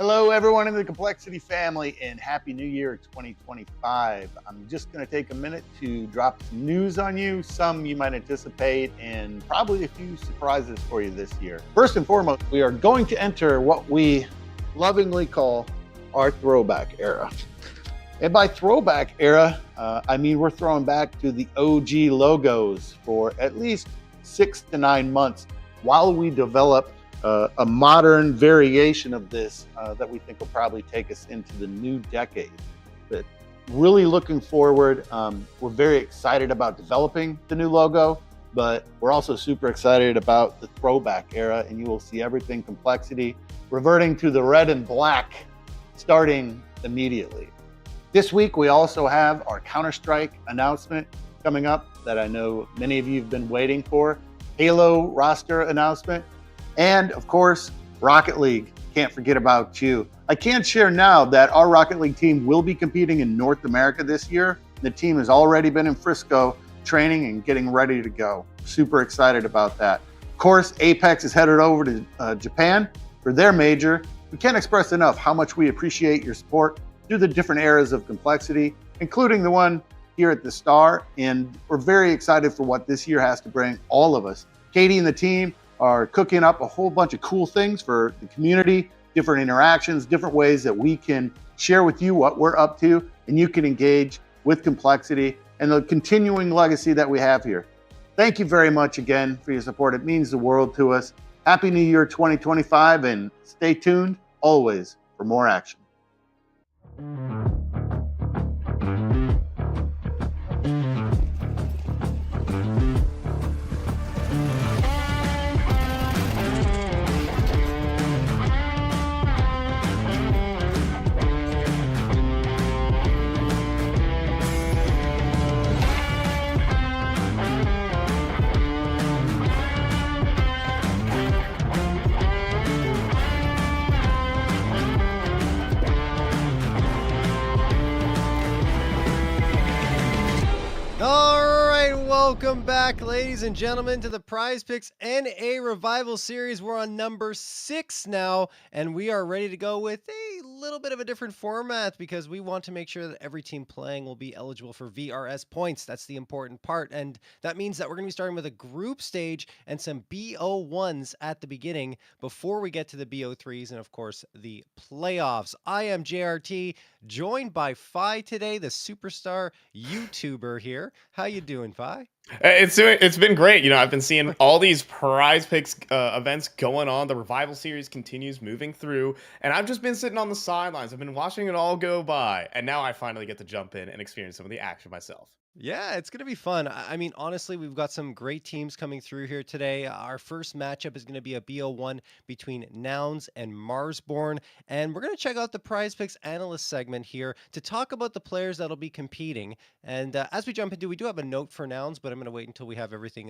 Hello, everyone in the Complexity family, and Happy New Year 2025. I'm just going to take a minute to drop some news on you, some you might anticipate, and probably a few surprises for you this year. First and foremost, we are going to enter what we lovingly call our throwback era. And by throwback era, I mean we're throwing back to the OG logos for at least 6 to 9 months while we develop a modern variation of this that we think will probably take us into the new decade. But really looking forward, we're very excited about developing the new logo, but we're also super excited about the throwback era, and you will see everything Complexity reverting to the red and black starting immediately. This week, we also have our Counter-Strike announcement coming up that I know many of you have been waiting for. Halo roster announcement. And of course, Rocket League. Can't forget about you. I can share now that our Rocket League team will be competing in North America this year. The team has already been in Frisco training and getting ready to go. Super excited about that. Of course, Apex is headed over to Japan for their major. We can't express enough how much we appreciate your support through the different eras of Complexity, including the one here at the Star. And we're very excited for what this year has to bring all of us. Katie and the team are cooking up a whole bunch of cool things for the community, different interactions, different ways that we can share with you what we're up to, and you can engage with Complexity and the continuing legacy that we have here. Thank you very much again for your support. It means the world to us. Happy New Year 2025, and stay tuned always for more action. Welcome back, ladies and gentlemen, to the Prizepicks NA Revival Series. We're on number 6 now, and we are ready to go with a little bit of a different format because we want to make sure that every team playing will be eligible for VRS points. That's the important part, and that means that we're going to be starting with a group stage and some BO1s at the beginning before we get to the BO3s and, of course, the playoffs. I am JRT, joined by Fi today, the superstar YouTuber here. How you doing, Fi? It's been great. I've been seeing all these Prizepicks events going on. The Revival series continues moving through, and I've just been sitting on the sidelines. I've been watching it all go by, and now I finally get to jump in and experience some of the action myself. Yeah, it's going to be fun. I mean, honestly, we've got some great teams coming through here today. Our first matchup is going to be a BO1 between Nouns and Marsborn. And we're going to check out the Prizepicks analyst segment here to talk about the players that'll be competing. And as we jump into, we do have a note for Nouns, but I'm going to wait until we have everything